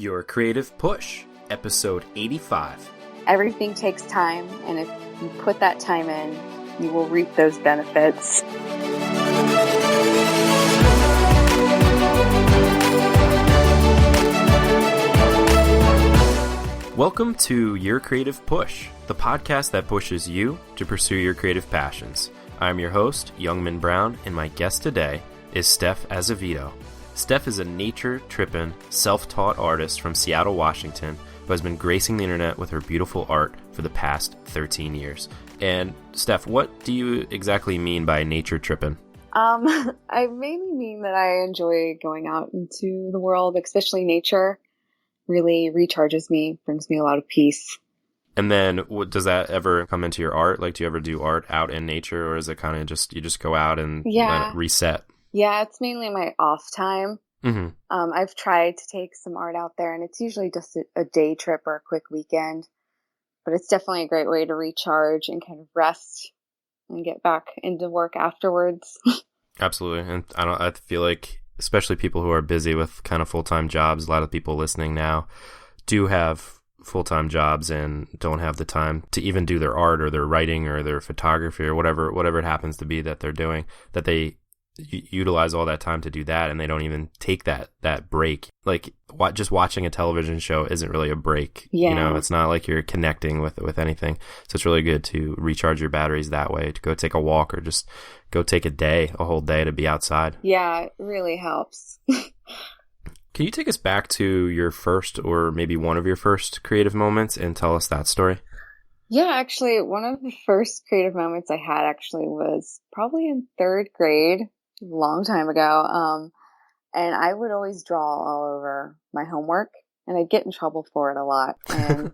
Your Creative Push, episode 85. Everything takes time, and if you put that time in, you will reap those benefits. Welcome to Your Creative Push, the podcast that pushes you to pursue your creative passions. I'm your host, Youngman Brown, and my guest today is Stef Azevedo. Stef is a nature-trippin, self-taught artist from Seattle, Washington, who has been gracing the internet with her beautiful art for the past 13 years. And Stef, what do you exactly mean by nature-trippin? I mainly mean that I enjoy going out into the world, especially nature. Really recharges me, brings me a lot of peace. And then does that ever come into your art? Like, do you ever do art out in nature, or is it kind of just, you just go out and let it reset? Yeah, it's mainly my off time. Mm-hmm. I've tried to take some art out there, and it's usually just a day trip or a quick weekend. But it's definitely a great way to recharge and kind of rest and get back into work afterwards. Absolutely. And I feel like, especially people who are busy with kind of full-time jobs, a lot of people listening now do have full-time jobs and don't have the time to even do their art or their writing or their photography or whatever it happens to be that they're doing, that they utilize all that time to do that, and they don't even take that break. Like, just watching a television show isn't really a break. Yeah. You know, it's not like you're connecting with anything. So it's really good to recharge your batteries that way, to go take a walk or just go take a whole day to be outside. Yeah, it really helps. Can you take us back to your first, or maybe one of your first creative moments, and tell us that story? Yeah, actually, one of the first creative moments I had actually was probably in third grade, a long time ago. And I would always draw all over my homework, and I'd get in trouble for it a lot. And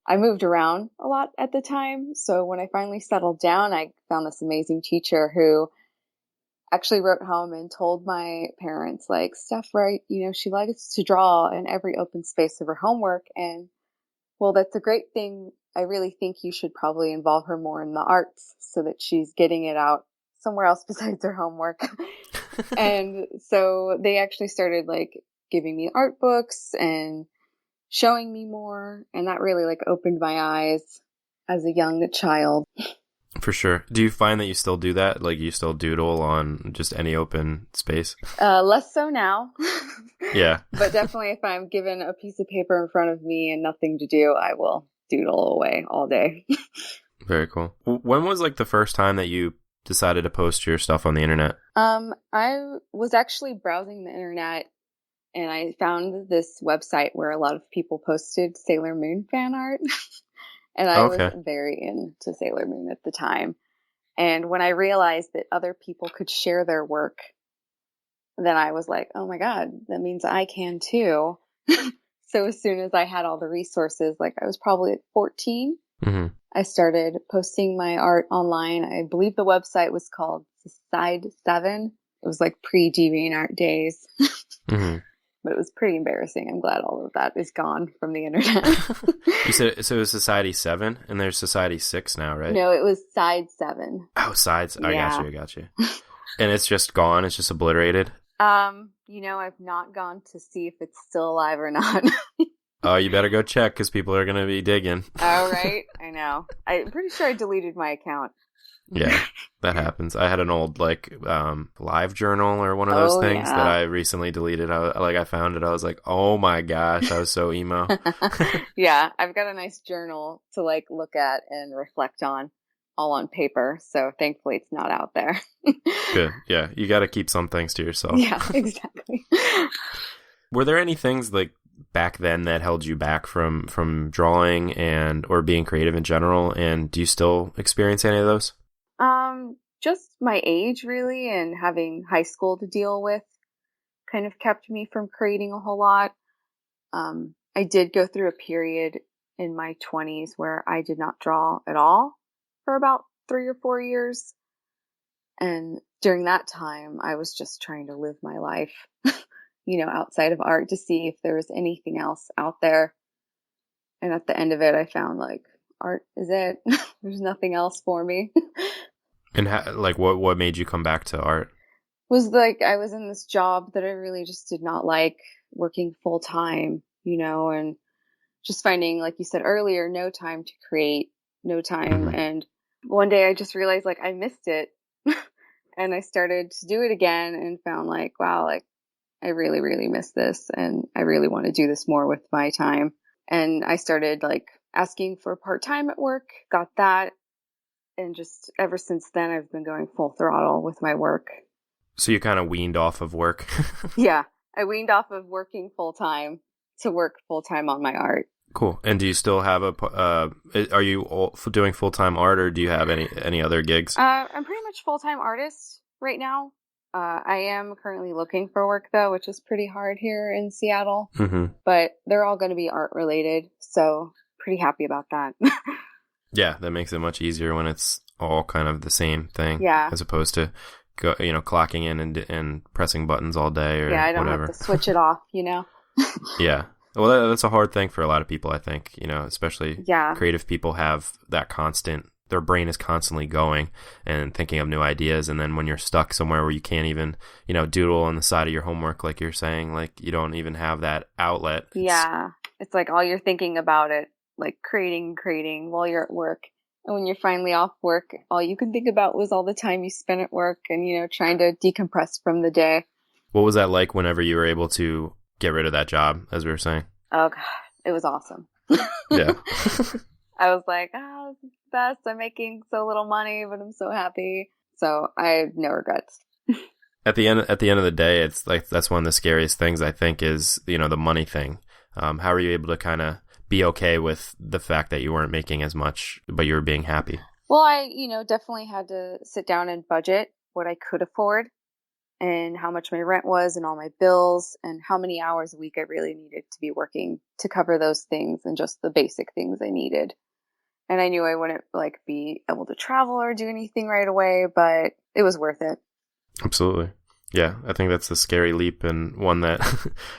I moved around a lot at the time. So when I finally settled down, I found this amazing teacher who actually wrote home and told my parents, like, Stef, right, she likes to draw in every open space of her homework. And, well, that's a great thing. I really think you should probably involve her more in the arts so that she's getting it out somewhere else besides her homework. And so they actually started giving me art books and showing me more. And that really opened my eyes as a young child. For sure. Do you find that you still do that? Like, you still doodle on just any open space? Less so now. Yeah. But definitely if I'm given a piece of paper in front of me and nothing to do, I will doodle away all day. Very cool. When was the first time that you decided to post your stuff on the internet? I was actually browsing the internet, and I found this website where a lot of people posted Sailor Moon fan art. And I was very into Sailor Moon at the time. And when I realized that other people could share their work, then I was like, oh my God, that means I can too. So as soon as I had all the resources, I was probably at 14, mm-hmm. I started posting my art online. I believe the website was called Side 7. It was pre-DeviantArt days. Mm-hmm. But it was pretty embarrassing. I'm glad all of that is gone from the internet. You said, so it was Society 7, and there's Society 6 now, right? No, it was Side 7. Oh, Sides. I Yeah. got you. And it's just gone? It's just obliterated? I've not gone to see if it's still alive or not. Oh, you better go check, because people are going to be digging. Oh, right? I know. I'm pretty sure I deleted my account. Yeah, that happens. I had an old live journal or one of those things that I recently deleted. I found it. I was like, oh my gosh, I was so emo. Yeah, I've got a nice journal to look at and reflect on, all on paper. So thankfully it's not out there. Good. Yeah, you got to keep some things to yourself. Yeah, exactly. Were there any things back then that held you back from drawing or being creative in general? And do you still experience any of those? Just my age, really, and having high school to deal with kind of kept me from creating a whole lot. I did go through a period in my 20s where I did not draw at all for about 3 or 4 years. And during that time, I was just trying to live my life, outside of art, to see if there was anything else out there. And at the end of it, I found art is it. There's nothing else for me. And what made you come back to art? Was I was in this job that I really just did not like, working full time, and just finding, like you said earlier, no time to create, no time. Mm-hmm. And one day I just realized like I missed it and I started to do it again and found like, wow, like I really, really miss this and I really want to do this more with my time. And I started like asking for part-time at work, got that. And just ever since then, I've been going full throttle with my work. So you kind of weaned off of work. Yeah, I weaned off of working full-time to work full-time on my art. Cool. And do you still have are you doing full-time art, or do you have any other gigs? I'm pretty much full-time artist right now. I am currently looking for work though, which is pretty hard here in Seattle, Mm-hmm. but they're all going to be art related. So pretty happy about that. Yeah, that makes it much easier when it's all kind of the same thing. Yeah. As opposed to clocking in and pressing buttons all day or yeah, I don't whatever. have to switch it off, Yeah. Well, that's a hard thing for a lot of people, I think, especially Yeah. creative people have that their brain is constantly going and thinking of new ideas. And then when you're stuck somewhere where you can't even, doodle on the side of your homework, like you're saying, like you don't even have that outlet. Yeah. It's like all you're thinking about it, like creating while you're at work. And when you're finally off work, all you can think about was all the time you spent at work and, trying to decompress from the day. What was that like whenever you were able to get rid of that job, as we were saying? Oh, God, it was awesome. Yeah. I was like, this is the best. I'm making so little money, but I'm so happy. So I have no regrets. At the end of the day, it's like that's one of the scariest things, I think, is the money thing. How are you able to kind of be okay with the fact that you weren't making as much, but you were being happy? Well, I definitely had to sit down and budget what I could afford and how much my rent was and all my bills and how many hours a week I really needed to be working to cover those things and just the basic things I needed. And I knew I wouldn't like be able to travel or do anything right away, but it was worth it. Absolutely. Yeah, I think that's a scary leap, and one that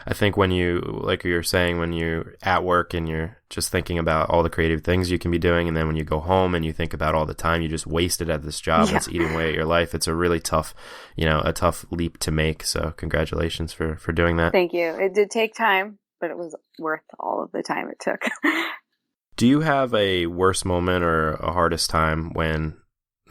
I think when you, like you were saying, when you're at work and you're just thinking about all the creative things you can be doing, and then when you go home and you think about all the time you just wasted at this job that's eating away at your life, it's a really tough, a tough leap to make. So congratulations for doing that. Thank you. It did take time, but it was worth all of the time it took. Do you have a worse moment or a hardest time when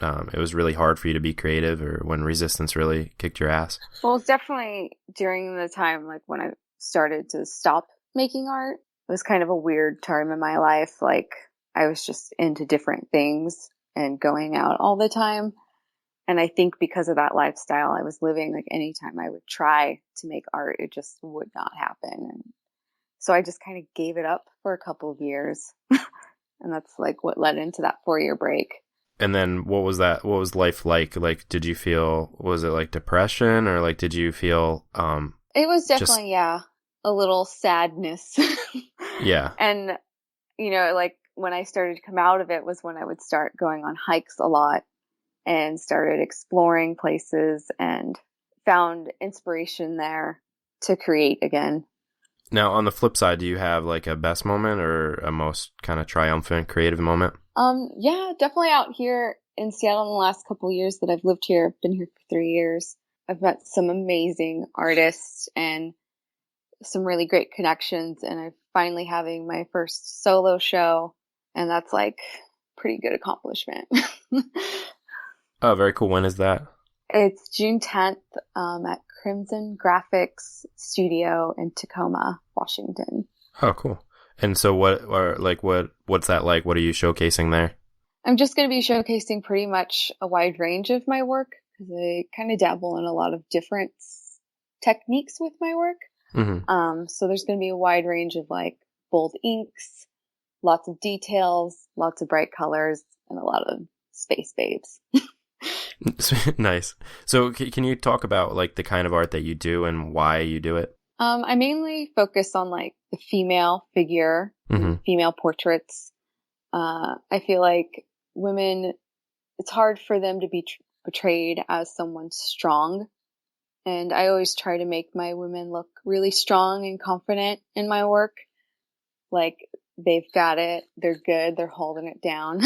it was really hard for you to be creative, or when resistance really kicked your ass? Well, it's definitely during the time like when I started to stop making art. It was kind of a weird time in my life. Like I was just into different things and going out all the time. And I think because of that lifestyle I was living, like anytime I would try to make art, it just would not happen. And so I just kind of gave it up for a couple of years. And that's like what led into that 4-year break. And then what was that? What was life like? Like, did you feel, was it like depression, or like, did you feel, it was definitely, a little sadness. Yeah. And, like when I started to come out of it was when I would start going on hikes a lot and started exploring places and found inspiration there to create again. Now, on the flip side, do you have like a best moment or a most kind of triumphant creative moment? Yeah, definitely out here in Seattle in the last couple of years that I've lived here. I've been here for 3 years. I've met some amazing artists and some really great connections, and I'm finally having my first solo show, and that's like pretty good accomplishment. Oh, very cool. When is that? It's June 10th at Crimson Graphics Studio in Tacoma, Washington. Oh, cool. And so what's that like? What are you showcasing there? I'm just going to be showcasing pretty much a wide range of my work because I kind of dabble in a lot of different techniques with my work. Mm-hmm. So there's going to be a wide range of like bold inks, lots of details, lots of bright colors, and a lot of space babes. Nice. So can you talk about like the kind of art that you do and why you do it? I mainly focus on like the female figure, female portraits. I feel like women, it's hard for them to be portrayed as someone strong. And I always try to make my women look really strong and confident in my work. Like they've got it, they're good, they're holding it down.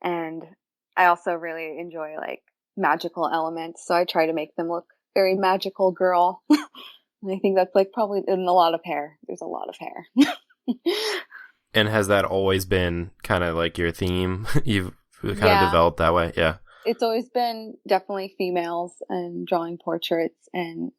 And I also really enjoy like magical elements. So I try to make them look very magical girl. And I think that's like probably in a lot of hair. There's a lot of hair. And has that always been kind of like your theme? You've kind of developed that way? Yeah. It's always been definitely females and drawing portraits. And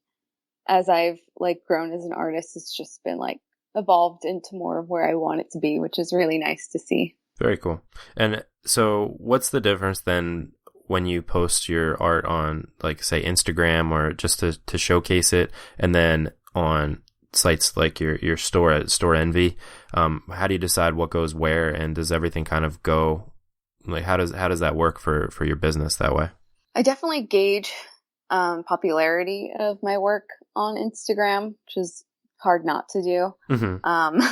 as I've like grown as an artist, it's just been like evolved into more of where I want it to be, which is really nice to see. Very cool. And so what's the difference then when you post your art on, like, say, Instagram or just to showcase it, and then on sites like your store at Store Envy? How do you decide what goes where, and does everything kind of go, like, how does that work for your business that way? I definitely gauge popularity of my work on Instagram, which is hard not to do. Mm-hmm.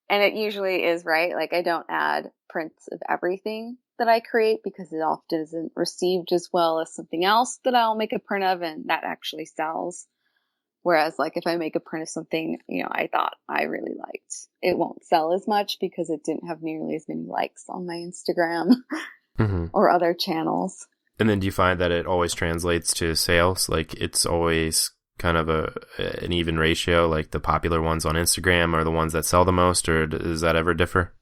And it usually is, right? Like, I don't add prints of everything that I create because it often isn't received as well as something else that I'll make a print of and that actually sells. Whereas, like, if I make a print of something, I thought I really liked, it won't sell as much because it didn't have nearly as many likes on my Instagram mm-hmm. or other channels. And then do you find that it always translates to sales? Like, it's always kind of an even ratio, like the popular ones on Instagram are the ones that sell the most, or does that ever differ?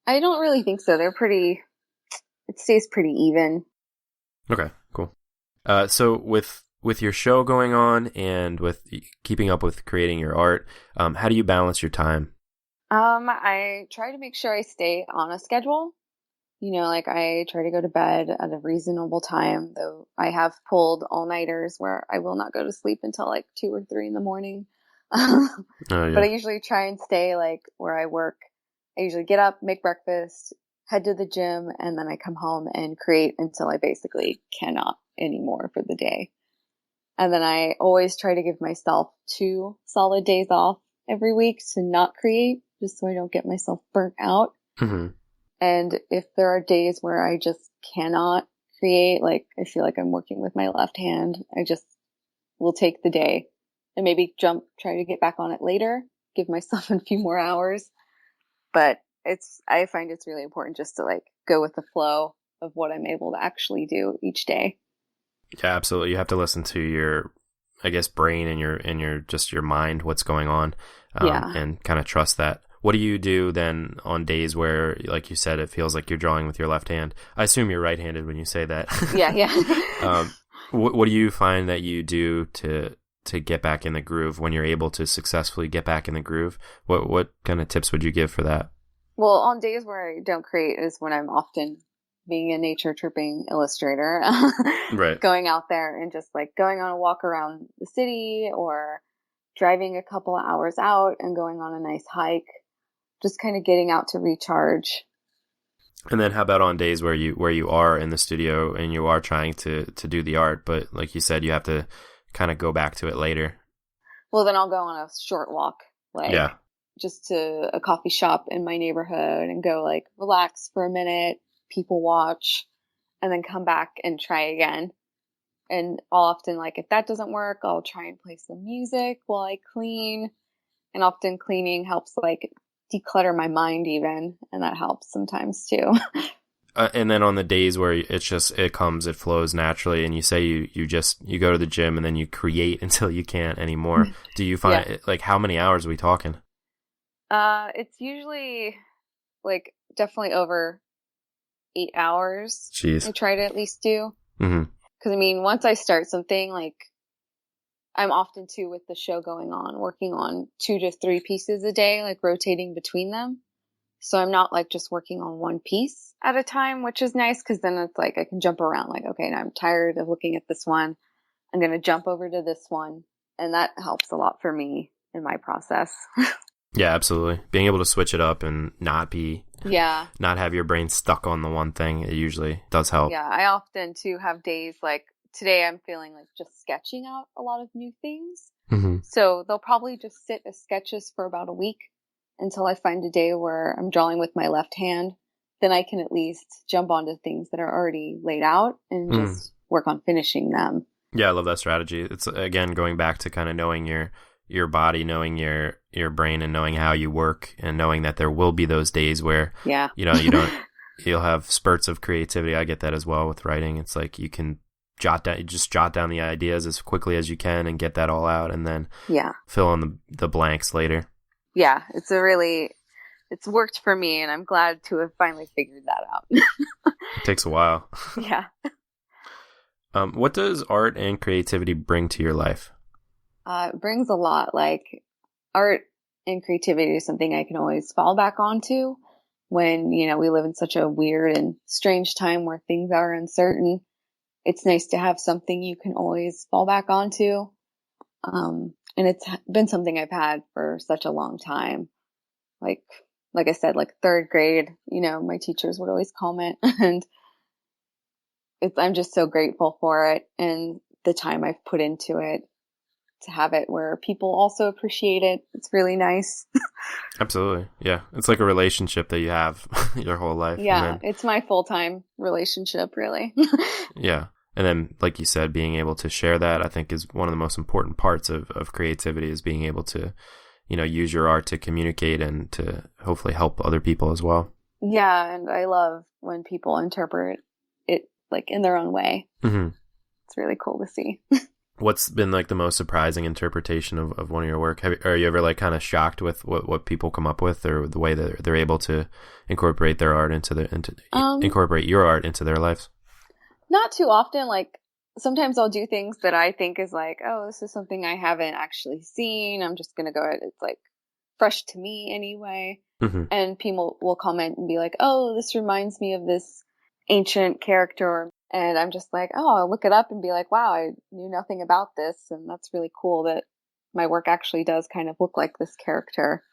I don't really think so. It stays pretty even. Okay, cool. So with your show going on and with keeping up with creating your art, how do you balance your time? I try to make sure I stay on a schedule. Like, I try to go to bed at a reasonable time, though I have pulled all-nighters where I will not go to sleep until like 2 or 3 in the morning. Oh, yeah. But I usually try and stay like where I work. I usually get up, make breakfast, head to the gym, and then I come home and create until I basically cannot anymore for the day. And then I always try to give myself 2 solid days off every week to not create, just so I don't get myself burnt out. Mm-hmm. And if there are days where I just cannot create, like I feel like I'm working with my left hand, I just will take the day and maybe try to get back on it later, give myself a few more hours. But I find it's really important just to like go with the flow of what I'm able to actually do each day. Yeah, absolutely. You have to listen to your, I guess, brain and your just your mind, what's going on, and kind of trust that. What do you do then on days where, like you said, it feels like you're drawing with your left hand? I assume you're right-handed when you say that. Yeah. What do you find that you do to get back in the groove when you're able to successfully get back in the groove? What kind of tips would you give for that? Well, on days where I don't create is when I'm often being a nature-tripping illustrator, right? Going out there and just like going on a walk around the city or driving a couple of hours out and going on a nice hike. Just kind of getting out to recharge. And then how about on days where you are in the studio and you are trying to do the art, but like you said, you have to kind of go back to it later? Well, then I'll go on a short walk, just to a coffee shop in my neighborhood and go like relax for a minute, people watch, and then come back and try again. And I'll often, like, if that doesn't work, I'll try and play some music while I clean. And often cleaning helps like declutter my mind even, and that helps sometimes too. And then on the days where it flows naturally, and you say you go to the gym and then you create until you can't anymore. Do you find like how many hours are we talking? It's usually like definitely over 8 hours. Jeez. I try to at least do. Mm-hmm. Because I mean, once I start something, like, I'm often too with the show going on, working on 2 to 3 pieces a day, like rotating between them. So I'm not like just working on one piece at a time, which is nice because then it's like I can jump around, like, okay, now I'm tired of looking at this one. I'm going to jump over to this one. And that helps a lot for me in my process. Yeah, absolutely. Being able to switch it up and not have your brain stuck on the one thing, it usually does help. Yeah, I often too have days like, today I'm feeling like just sketching out a lot of new things. Mm-hmm. So they'll probably just sit as sketches for about a week until I find a day where I'm drawing with my left hand. Then I can at least jump onto things that are already laid out and just work on finishing them. Yeah, I love that strategy. It's, again, going back to kind of knowing your body, knowing your brain, and knowing how you work, and knowing that there will be those days where, you'll have spurts of creativity. I get that as well with writing. It's like you can jot down the ideas as quickly as you can and get that all out, and then fill in the blanks later. Yeah, it's worked for me, and I'm glad to have finally figured that out. It takes a while. Yeah. What does art and creativity bring to your life? It brings a lot. Like, art and creativity is something I can always fall back onto when, we live in such a weird and strange time where things are uncertain. It's nice to have something you can always fall back onto. And it's been something I've had for such a long time. Like I said, like third grade, my teachers would always comment, and I'm just so grateful for it and the time I've put into it to have it where people also appreciate it. It's really nice. Absolutely. Yeah. It's like a relationship that you have your whole life. Yeah. It's my full-time relationship, really. Yeah. And then, like you said, being able to share that, I think, is one of the most important parts of creativity, is being able to, use your art to communicate and to hopefully help other people as well. Yeah. And I love when people interpret it like in their own way. Mm-hmm. It's really cool to see. What's been like the most surprising interpretation of one of your work? Are you ever like kind of shocked with what people come up with, or the way that they're able to incorporate their art incorporate your art into their lives? Not too often. Like, sometimes I'll do things that I think is like, oh, this is something I haven't actually seen. I'm just going to go ahead. It's like fresh to me anyway. Mm-hmm. And people will comment and be like, oh, this reminds me of this ancient character. And I'm just like, oh, I'll look it up and be like, wow, I knew nothing about this. And that's really cool that my work actually does kind of look like this character.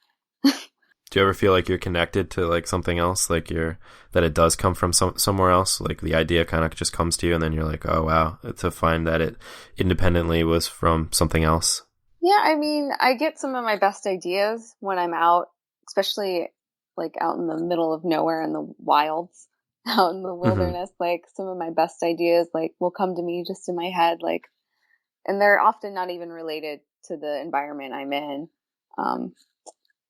Do you ever feel like you're connected to like something else, like that it does come from somewhere else? Like the idea kind of just comes to you and then you're like, oh, wow, to find that it independently was from something else. Yeah, I mean, I get some of my best ideas when I'm out, especially like out in the middle of nowhere in the wilds, out in the wilderness. Mm-hmm. Like, some of my best ideas like will come to me just in my head, like, and they're often not even related to the environment I'm in.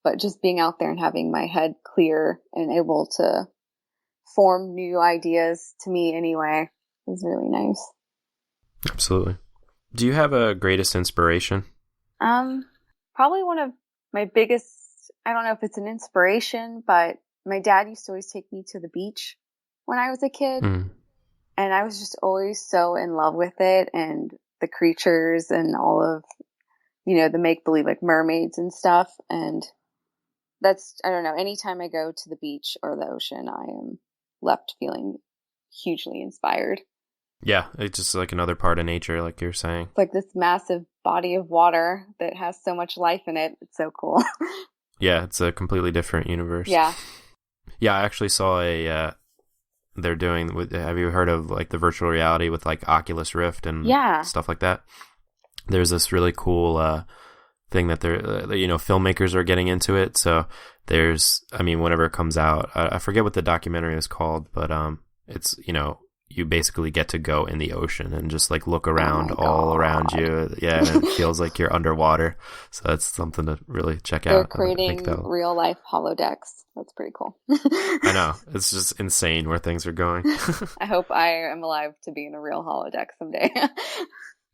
But just being out there and having my head clear and able to form new ideas, to me anyway, is really nice. Absolutely. Do you have a greatest inspiration? Probably one of my biggest, I don't know if it's an inspiration, but my dad used to always take me to the beach when I was a kid. Mm. And I was just always so in love with it, and the creatures and all of, the make-believe, like mermaids and stuff. And that's, I don't know, anytime I go to the beach or the ocean, I am left feeling hugely inspired. Yeah, it's just like another part of nature, like you're saying. It's like this massive body of water that has so much life in it. It's so cool. Yeah, it's a completely different universe. Yeah. Yeah, I actually saw they're doing, have you heard of like the virtual reality with like Oculus Rift and stuff like that? There's this really cool thing that they're, filmmakers are getting into it. So whenever it comes out, I forget what the documentary is called, but it's, you basically get to go in the ocean and just like look around all around you. Yeah. And it feels like you're underwater. So that's something to really check out. They're creating real life holodecks. That's pretty cool. I know. It's just insane where things are going. I hope I am alive to be in a real holodeck someday.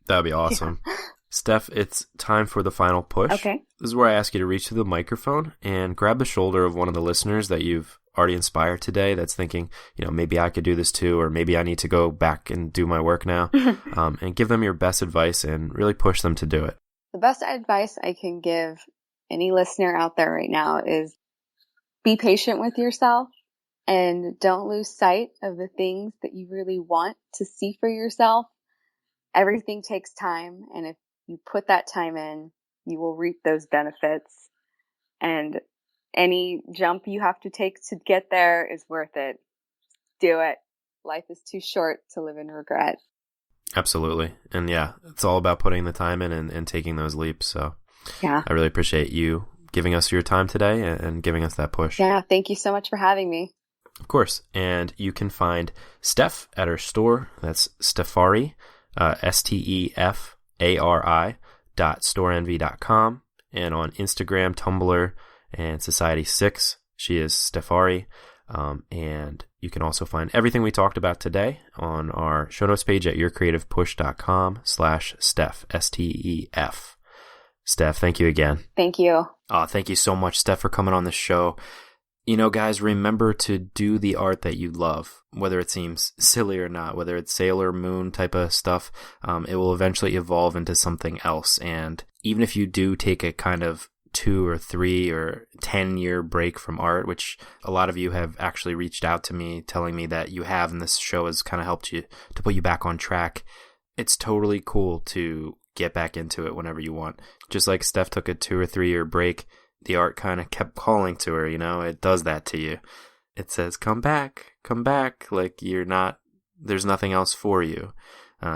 That'd be awesome. Yeah. Stef, it's time for the final push. Okay. This is where I ask you to reach to the microphone and grab the shoulder of one of the listeners that you've already inspired today that's thinking, maybe I could do this too, or maybe I need to go back and do my work now, and give them your best advice and really push them to do it. The best advice I can give any listener out there right now is be patient with yourself and don't lose sight of the things that you really want to see for yourself. Everything takes time, and if you put that time in, you will reap those benefits. And any jump you have to take to get there is worth it. Do it. Life is too short to live in regret. Absolutely. And yeah, it's all about putting the time in and taking those leaps. So yeah, I really appreciate you giving us your time today and giving us that push. Yeah, thank you so much for having me. Of course. And you can find Stef at her store. That's Stefari, STEFARI.storeenvy.com, and on Instagram, Tumblr, and Society6. She is Stefari. And You can also find everything we talked about today on our show notes page at yourcreativepush.com/Stef, S-T-E-F. Steph, thank you again. Thank you. Thank you so much, Steph, for coming on the show. You know, guys, remember to do the art that you love, whether it seems silly or not, whether it's Sailor Moon type of stuff. It will eventually evolve into something else. And even if you do take a kind of 2 or 3 or 10-year break from art, which a lot of you have actually reached out to me telling me that you have, and this show has kind of helped you to put you back on track, it's totally cool to get back into it whenever you want. Just like Steph took a 2 or 3 year break, the art kind of kept calling to her, you know, it does that to you. It says, come back, like there's nothing else for you.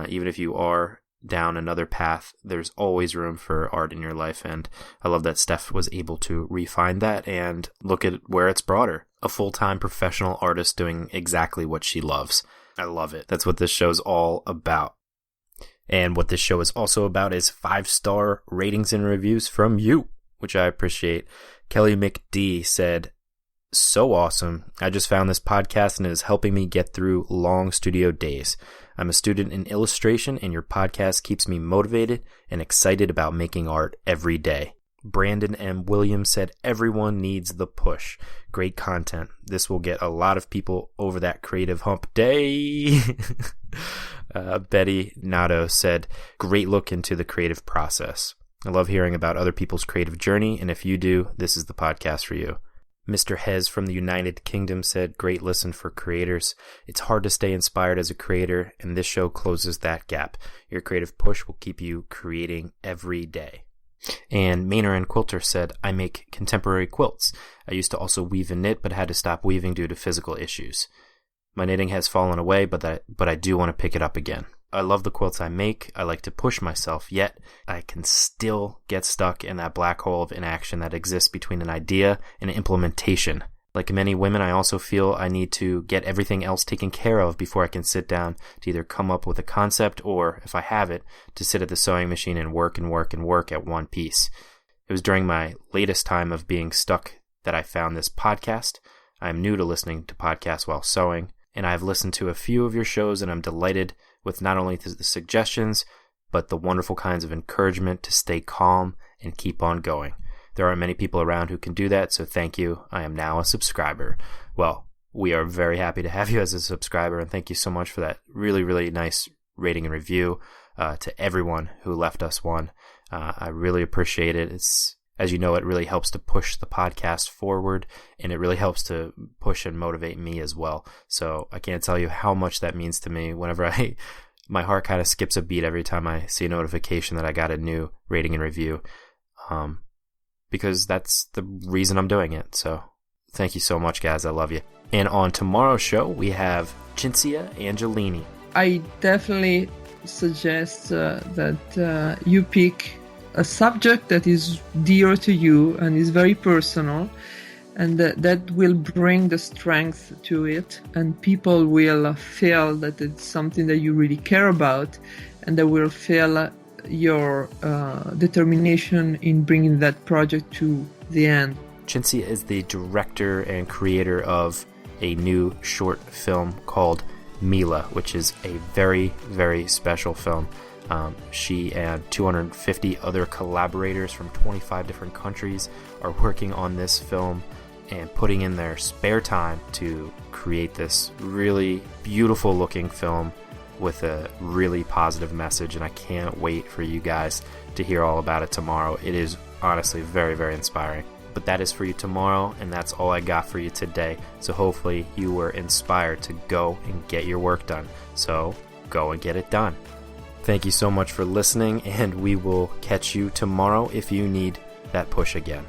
Even if you are down another path, there's always room for art in your life. And I love that Steph was able to refine that and look at where it's brought her. A full-time professional artist doing exactly what she loves. I love it. That's what this show's all about. And what this show is also about is 5-star ratings and reviews from you, which I appreciate. Kelly McD said, so awesome. I just found this podcast and it is helping me get through long studio days. I'm a student in illustration and your podcast keeps me motivated and excited about making art every day. Brandon M. Williams said, everyone needs the push. Great content. This will get a lot of people over that creative hump day. Betty Nato said, great look into the creative process. I love hearing about other people's creative journey, and if you do, this is the podcast for you. Mr. Hez from the United Kingdom said, great listen for creators. It's hard to stay inspired as a creator, and this show closes that gap. Your creative push will keep you creating every day. And Maynard and Quilter said, I make contemporary quilts. I used to also weave and knit, but had to stop weaving due to physical issues. My knitting has fallen away, but I do want to pick it up again. I love the quilts I make. I like to push myself, yet I can still get stuck in that black hole of inaction that exists between an idea and implementation. Like many women, I also feel I need to get everything else taken care of before I can sit down to either come up with a concept or, if I have it, to sit at the sewing machine and work at one piece. It was during my latest time of being stuck that I found this podcast. I am new to listening to podcasts while sewing, and I've listened to a few of your shows, and I'm delighted with not only the suggestions, but the wonderful kinds of encouragement to stay calm and keep on going. There aren't many people around who can do that, so thank you. I am now a subscriber. Well, we are very happy to have you as a subscriber, and thank you so much for that really, really nice rating and review to everyone who left us one. I really appreciate it. It's, as you know, it really helps to push the podcast forward, and it really helps to push and motivate me as well. So I can't tell you how much that means to me. Whenever my heart kind of skips a beat every time I see a notification that I got a new rating and review, because that's the reason I'm doing it. So thank you so much, guys. I love you. And on tomorrow's show, we have Cinzia Angelini. I definitely suggest that you pick a subject that is dear to you and is very personal, and that will bring the strength to it, and people will feel that it's something that you really care about, and they will feel your determination in bringing that project to the end. Cinzia is the director and creator of a new short film called Mila, which is a very, very special film. She and 250 other collaborators from 25 different countries are working on this film and putting in their spare time to create this really beautiful looking film with a really positive message, and I can't wait for you guys to hear all about it tomorrow. It is honestly very, very inspiring. But that is for you tomorrow, and that's all I got for you today. So hopefully you were inspired to go and get your work done. So go and get it done. Thank you so much for listening, and we will catch you tomorrow if you need that push again.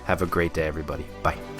Have a great day, everybody. Bye.